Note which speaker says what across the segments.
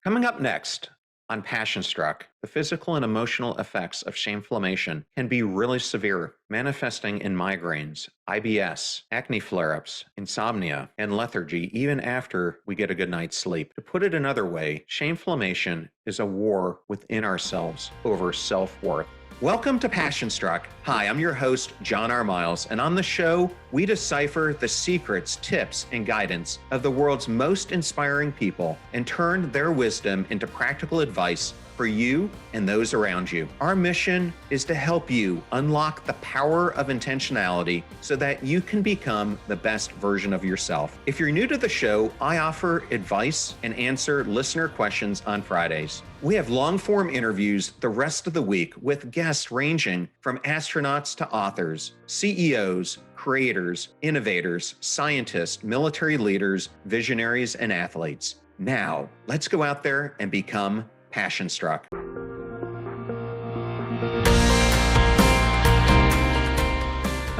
Speaker 1: Coming up next on Passion Struck, the physical and emotional effects of shameflamation can be really severe, manifesting in migraines, IBS, acne flare-ups, insomnia, and lethargy even after we get a good night's sleep. To put it another way, shameflamation is a war within ourselves over self-worth. Welcome to Passion Struck. Hi, I'm your host, John R. Miles, and on the show, we decipher the secrets, tips, and guidance of the world's most inspiring people and turn their wisdom into practical advice for you and those around you. Our mission is to help you unlock the power of intentionality so that you can become the best version of yourself. If you're new to the show, I offer advice and answer listener questions on Fridays. We have long-form interviews the rest of the week with guests ranging from astronauts to authors, CEOs, creators, innovators, scientists, military leaders, visionaries, and athletes. Now, let's go out there and become Passion Struck. I'm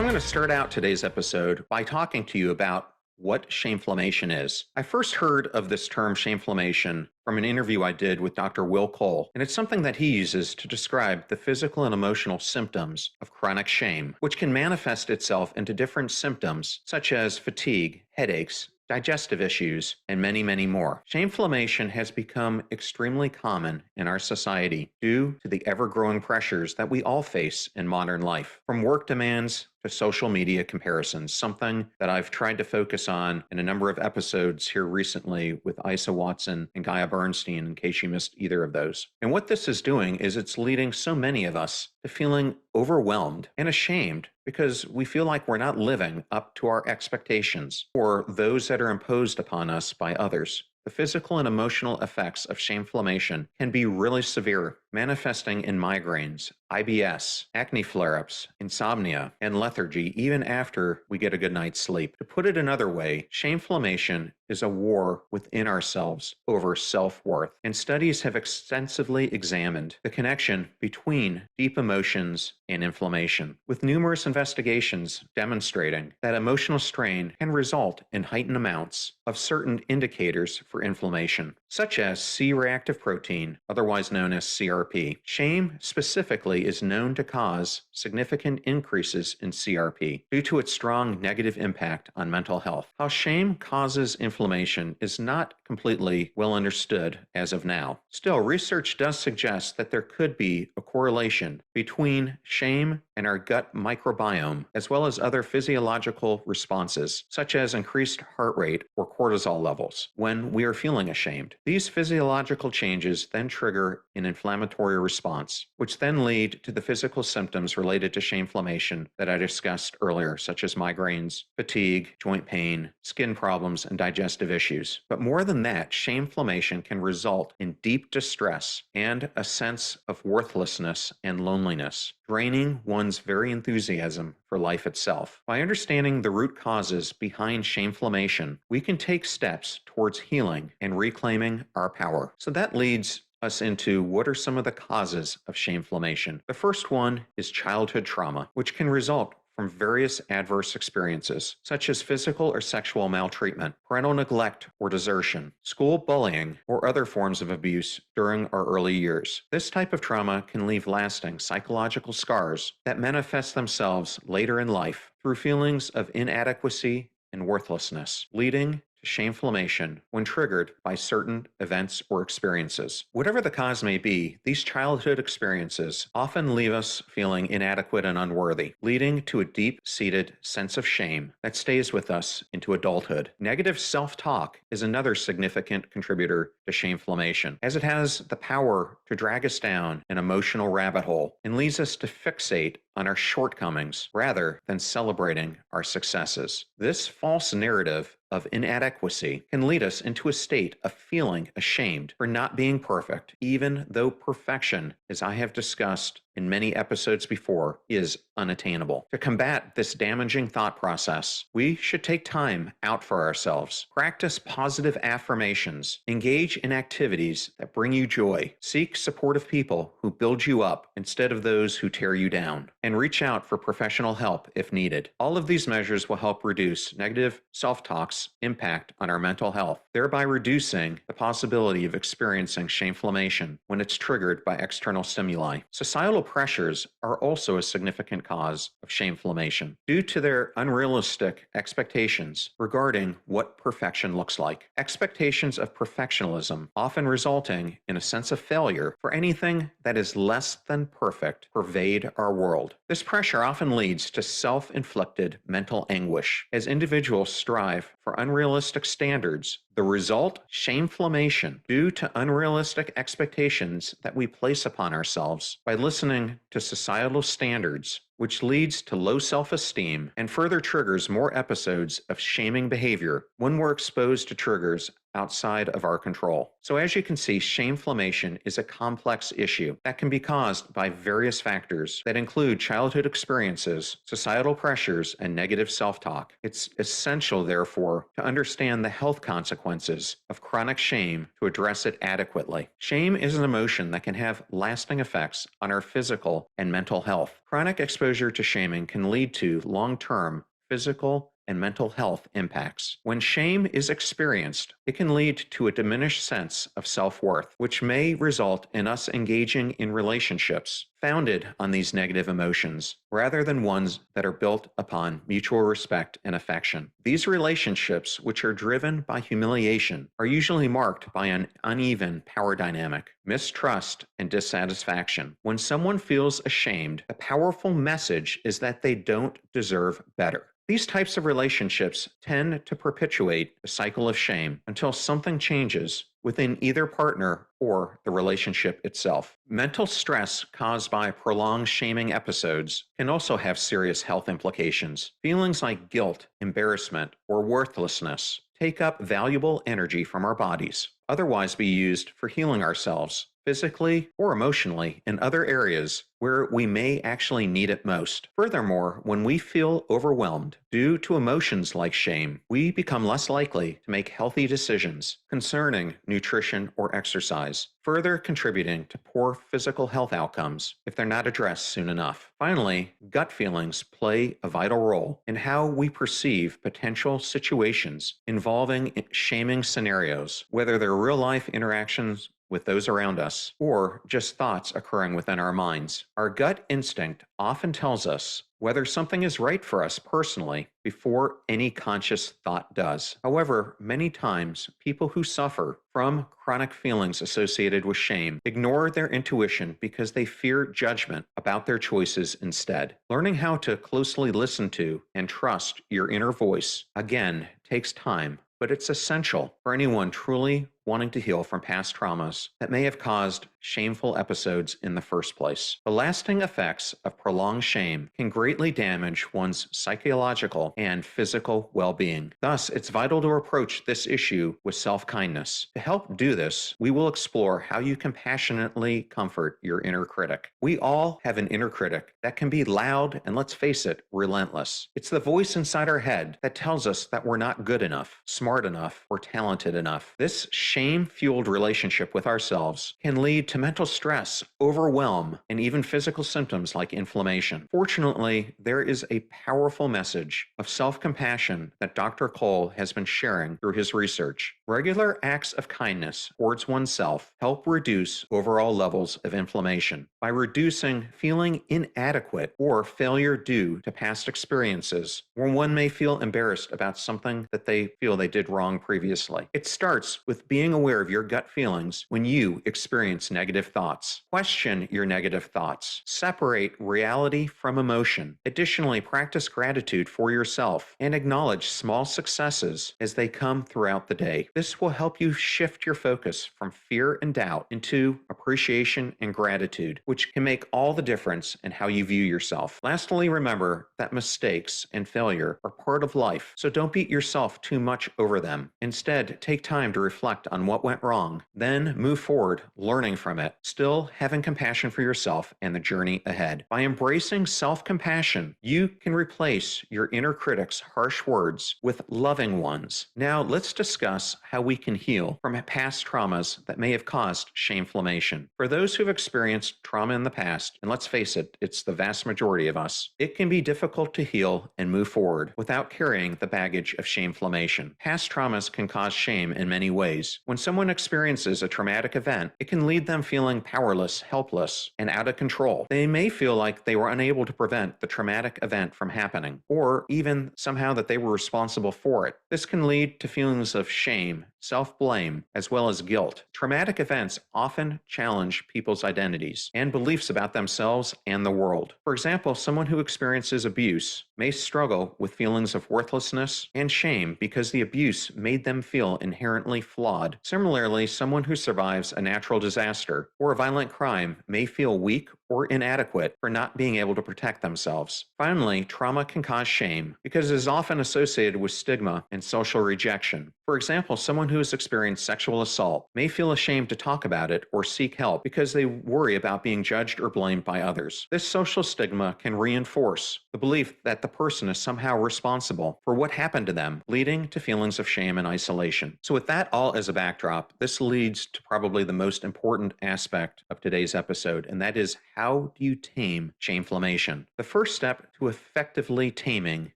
Speaker 1: going to start out today's episode by talking to you about what shameflamation is. I first heard of this term shameflamation from an interview I did with Dr. Will Cole, and it's something that he uses to describe the physical and emotional symptoms of chronic shame, which can manifest itself into different symptoms such as fatigue, headaches, digestive issues, and many, many more. Shameflamation has become extremely common in our society due to the ever-growing pressures that we all face in modern life, from work demands to social media comparisons, something that I've tried to focus on in a number of episodes here recently with Isa Watson and Gaia Bernstein, in case you missed either of those. And what this is doing is it's leading so many of us to feeling overwhelmed and ashamed because we feel like we're not living up to our expectations or those that are imposed upon us by others. The physical and emotional effects of shameflamation can be really severe, manifesting in migraines, IBS, acne flare-ups, insomnia, and lethargy even after we get a good night's sleep. To put it another way, shameflamation is a war within ourselves over self-worth, and studies have extensively examined the connection between deep emotions and inflammation, with numerous investigations demonstrating that emotional strain can result in heightened amounts of certain indicators for inflammation, such as C-reactive protein, otherwise known as CRP. Shame specifically is known to cause significant increases in CRP due to its strong negative impact on mental health. How shame causes inflammation is not completely well understood as of now. Still, research does suggest that there could be a correlation between shame and our gut microbiome, as well as other physiological responses, such as increased heart rate or cortisol levels when we are feeling ashamed. These physiological changes then trigger an inflammatory response, which then lead to the physical symptoms related to shameflamation that I discussed earlier, such as migraines, fatigue, joint pain, skin problems, and digestive issues. But more than that, shameflamation can result in deep distress and a sense of worthlessness and loneliness, draining one's very enthusiasm for life itself. By understanding the root causes behind shameflamation, we can take steps towards healing and reclaiming our power. So that leads us into what are some of the causes of shameflamation. The first one is childhood trauma, which can result from various adverse experiences, such as physical or sexual maltreatment, parental neglect or desertion, school bullying, or other forms of abuse during our early years. This type of trauma can leave lasting psychological scars that manifest themselves later in life through feelings of inadequacy and worthlessness, leading to shameflamation when triggered by certain events or experiences. Whatever the cause may be, these childhood experiences often leave us feeling inadequate and unworthy, leading to a deep-seated sense of shame that stays with us into adulthood. Negative self-talk is another significant contributor to shameflamation, as it has the power to drag us down an emotional rabbit hole and leads us to fixate on our shortcomings rather than celebrating our successes. This false narrative of inadequacy can lead us into a state of feeling ashamed for not being perfect, even though perfection, as I have discussed in many episodes before, is unattainable. To combat this damaging thought process, we should take time out for ourselves, practice positive affirmations, engage in activities that bring you joy, seek supportive people who build you up instead of those who tear you down, and reach out for professional help if needed. All of these measures will help reduce negative self-talk's impact on our mental health, thereby reducing the possibility of experiencing shameflamation when it's triggered by external stimuli. Societal pressures are also a significant cause of shameflamation due to their unrealistic expectations regarding what perfection looks like. Expectations of perfectionism often resulting in a sense of failure for anything that is less than perfect pervade our world. This pressure often leads to self-inflicted mental anguish as individuals strive for unrealistic standards. The result, shameflamation, due to unrealistic expectations that we place upon ourselves by listening to societal standards, which leads to low self-esteem and further triggers more episodes of shaming behavior when we're exposed to triggers outside of our control. So as you can see, shameflamation is a complex issue that can be caused by various factors that include childhood experiences, societal pressures, and negative self-talk. It's essential, therefore, to understand the health consequences of chronic shame to address it adequately. Shame is an emotion that can have lasting effects on our physical and mental health. Chronic exposure to shaming can lead to long-term physical and mental health impacts. When shame is experienced, it can lead to a diminished sense of self-worth, which may result in us engaging in relationships founded on these negative emotions, rather than ones that are built upon mutual respect and affection. These relationships, which are driven by humiliation, are usually marked by an uneven power dynamic, mistrust, and dissatisfaction. When someone feels ashamed, a powerful message is that they don't deserve better. These types of relationships tend to perpetuate a cycle of shame until something changes within either partner or the relationship itself. Mental stress caused by prolonged shaming episodes can also have serious health implications. Feelings like guilt, embarrassment, or worthlessness take up valuable energy from our bodies, otherwise be used for healing ourselves physically or emotionally in other areas where we may actually need it most. Furthermore, when we feel overwhelmed due to emotions like shame, we become less likely to make healthy decisions concerning nutrition or exercise, further contributing to poor physical health outcomes if they're not addressed soon enough. Finally, gut feelings play a vital role in how we perceive potential situations involving shaming scenarios, whether they're real-life interactions with those around us, or just thoughts occurring within our minds. Our gut instinct often tells us whether something is right for us personally before any conscious thought does. However, many times, people who suffer from chronic feelings associated with shame ignore their intuition because they fear judgment about their choices instead. Learning how to closely listen to and trust your inner voice, again, takes time, but it's essential for anyone truly wanting to heal from past traumas that may have caused shameful episodes in the first place. The lasting effects of prolonged shame can greatly damage one's psychological and physical well-being. Thus, it's vital to approach this issue with self-kindness. To help do this, we will explore how you compassionately comfort your inner critic. We all have an inner critic that can be loud and, let's face it, relentless. It's the voice inside our head that tells us that we're not good enough, smart enough, or talented enough. This shame-fueled relationship with ourselves can lead to mental stress, overwhelm, and even physical symptoms like inflammation. Fortunately, there is a powerful message of self-compassion that Dr. Cole has been sharing through his research. Regular acts of kindness towards oneself help reduce overall levels of inflammation by reducing feeling inadequate or failure due to past experiences where one may feel embarrassed about something that they feel they did wrong previously. It starts with being aware of your gut feelings when you experience negative thoughts. Question your negative thoughts. Separate reality from emotion. Additionally, practice gratitude for yourself and acknowledge small successes as they come throughout the day. This will help you shift your focus from fear and doubt into appreciation and gratitude, which can make all the difference in how you view yourself. Lastly, remember that mistakes and failure are part of life, so don't beat yourself too much over them. Instead, take time to reflect on on what went wrong, then move forward, learning from it, still having compassion for yourself and the journey ahead. By embracing self-compassion, you can replace your inner critic's harsh words with loving ones. Now, let's discuss how we can heal from past traumas that may have caused shameflamation. For those who've experienced trauma in the past, and let's face it, it's the vast majority of us, it can be difficult to heal and move forward without carrying the baggage of shameflamation. Past traumas can cause shame in many ways. When someone experiences a traumatic event, it can lead them feeling powerless, helpless, and out of control. They may feel like they were unable to prevent the traumatic event from happening, or even somehow that they were responsible for it. This can lead to feelings of shame, self-blame, as well as guilt. Traumatic events often challenge people's identities and beliefs about themselves and the world. For example, someone who experiences abuse may struggle with feelings of worthlessness and shame because the abuse made them feel inherently flawed. Similarly, someone who survives a natural disaster or a violent crime may feel weak or inadequate for not being able to protect themselves. Finally, trauma can cause shame because it is often associated with stigma and social rejection. For example, someone who has experienced sexual assault may feel ashamed to talk about it or seek help because they worry about being judged or blamed by others. This social stigma can reinforce the belief that the person is somehow responsible for what happened to them, leading to feelings of shame and isolation. So with that all as a backdrop, this leads to probably the most important aspect of today's episode, and that is, how do you tame shameflamation? The first step to effectively taming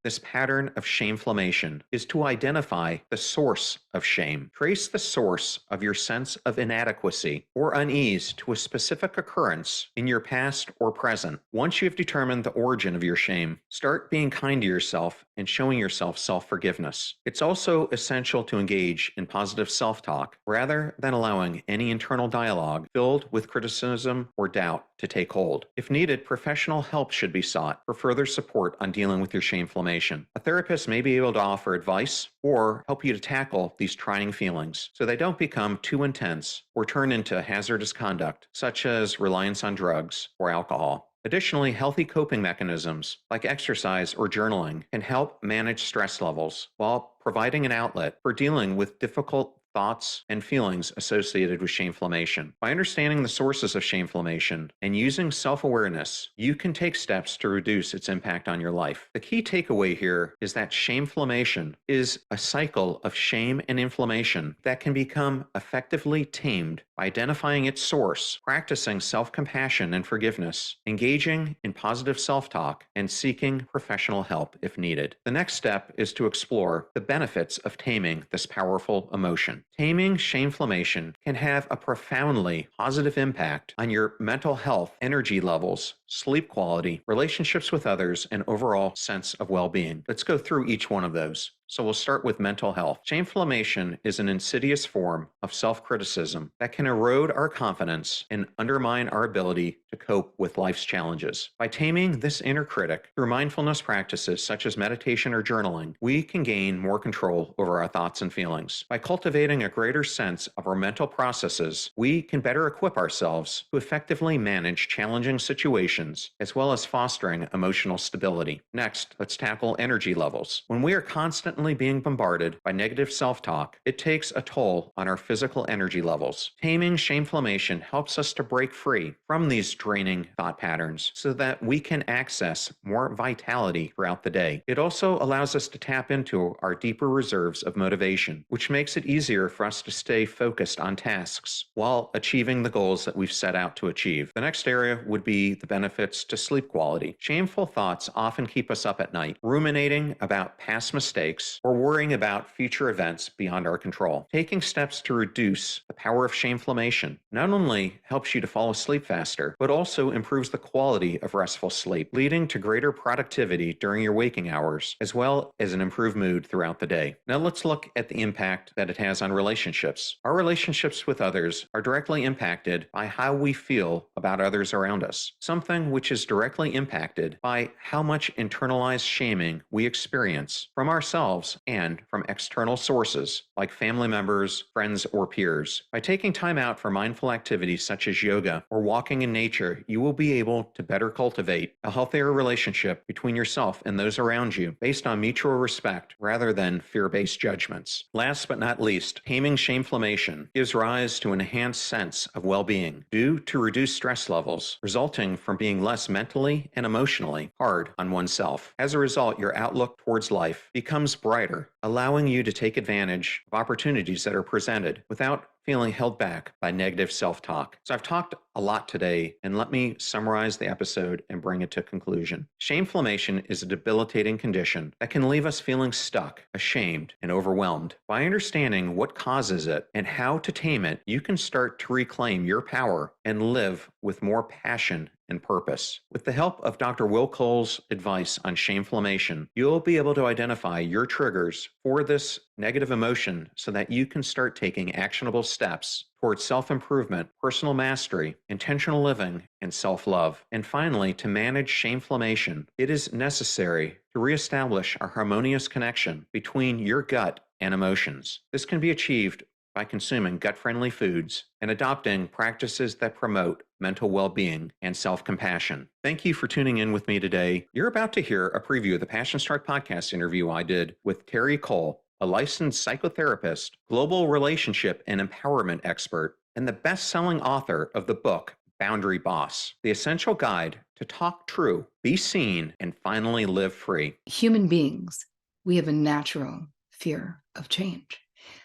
Speaker 1: this pattern of shameflamation is to identify the source of shame. Trace the source of your sense of inadequacy or unease to a specific occurrence in your past or present. Once you've determined the origin of your shame, start being kind to yourself and showing yourself self-forgiveness. It's also essential to engage in positive self-talk rather than allowing any internal dialogue filled with criticism or doubt to take hold. If needed, professional help should be sought for further support on dealing with your shameflamation. A therapist may be able to offer advice or help you to tackle these trying feelings so they don't become too intense or turn into hazardous conduct, such as reliance on drugs or alcohol. Additionally, healthy coping mechanisms like exercise or journaling can help manage stress levels while providing an outlet for dealing with difficult thoughts and feelings associated with shameflamation. By understanding the sources of shameflamation and using self-awareness, you can take steps to reduce its impact on your life. The key takeaway here is that shameflamation is a cycle of shame and inflammation that can become effectively tamed by identifying its source, practicing self-compassion and forgiveness, engaging in positive self-talk, and seeking professional help if needed. The next step is to explore the benefits of taming this powerful emotion. Taming shameflamation can have a profoundly positive impact on your mental health, energy levels, sleep quality, relationships with others, and overall sense of well-being. Let's go through each one of those. So we'll start with mental health. Shameflamation is an insidious form of self-criticism that can erode our confidence and undermine our ability to cope with life's challenges. By taming this inner critic through mindfulness practices such as meditation or journaling, we can gain more control over our thoughts and feelings. By cultivating a greater sense of our mental processes, we can better equip ourselves to effectively manage challenging situations as well as fostering emotional stability. Next, let's tackle energy levels. When we are constantly being bombarded by negative self-talk, it takes a toll on our physical energy levels. Taming shameflamation helps us to break free from these draining thought patterns so that we can access more vitality throughout the day. It also allows us to tap into our deeper reserves of motivation, which makes it easier for us to stay focused on tasks while achieving the goals that we've set out to achieve. The next area would be the benefits to sleep quality. Shameful thoughts often keep us up at night, ruminating about past mistakes or worrying about future events beyond our control. Taking steps to reduce the power of shameflamation not only helps you to fall asleep faster, but also improves the quality of restful sleep, leading to greater productivity during your waking hours, as well as an improved mood throughout the day. Now let's look at the impact that it has on relationships. Our relationships with others are directly impacted by how we feel about others around us, something which is directly impacted by how much internalized shaming we experience from ourselves ourselves and from external sources like family members, friends, or peers. By taking time out for mindful activities such as yoga or walking in nature, you will be able to better cultivate a healthier relationship between yourself and those around you based on mutual respect rather than fear-based judgments. Last but not least, Taming Shameflammation gives rise to an enhanced sense of well-being due to reduced stress levels resulting from being less mentally and emotionally hard on oneself. As a result, your outlook towards life becomes brighter, allowing you to take advantage of opportunities that are presented without feeling held back by negative self-talk. So I've talked a lot today, and let me summarize the episode and bring it to conclusion. Shameflamation is a debilitating condition that can leave us feeling stuck, ashamed, and overwhelmed. By understanding what causes it and how to tame it, you can start to reclaim your power and live with more passion and purpose. With the help of Dr. Will Cole's advice on Shameflamation, you'll be able to identify your triggers for this negative emotion so that you can start taking actionable steps towards self-improvement, personal mastery, intentional living, and self-love. And finally, to manage shameflamation, it is necessary to reestablish a harmonious connection between your gut and emotions. This can be achieved by consuming gut-friendly foods and adopting practices that promote mental well-being and self-compassion. Thank you for tuning in with me today. You're about to hear a preview of the Passion Struck podcast interview I did with Terri Cole, a licensed psychotherapist, global relationship and empowerment expert, and the best-selling author of the book, Boundary Boss, the essential guide to talk true, be seen, and finally live free.
Speaker 2: Human beings, we have a natural fear of change.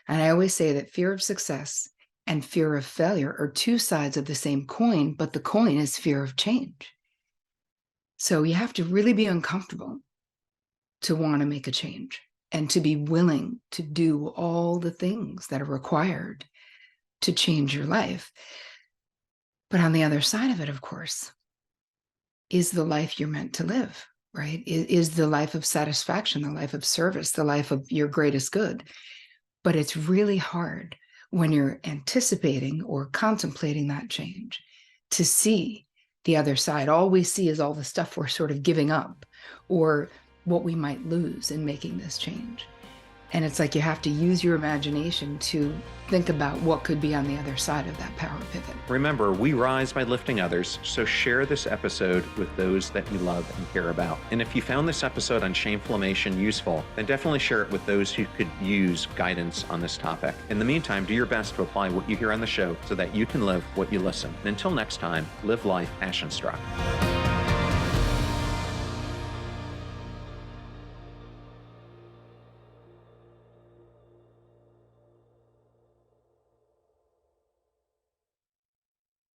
Speaker 2: And I always say that fear of success and fear of failure are two sides of the same coin, but the coin is fear of change. So you have to really be uncomfortable to want to make a change and to be willing to do all the things that are required to change your life. But on the other side of it, of course, is the life you're meant to live, right? Is the life of satisfaction, the life of service, the life of your greatest good. But it's really hard when you're anticipating or contemplating that change to see the other side. All we see is all the stuff we're sort of giving up or what we might lose in making this change. And it's like you have to use your imagination to think about what could be on the other side of that power pivot.
Speaker 1: Remember, we rise by lifting others, so share this episode with those that you love and care about. And if you found this episode on Shameflamation useful, then definitely share it with those who could use guidance on this topic. In the meantime, do your best to apply what you hear on the show so that you can live what you listen. And until next time, live life passion struck.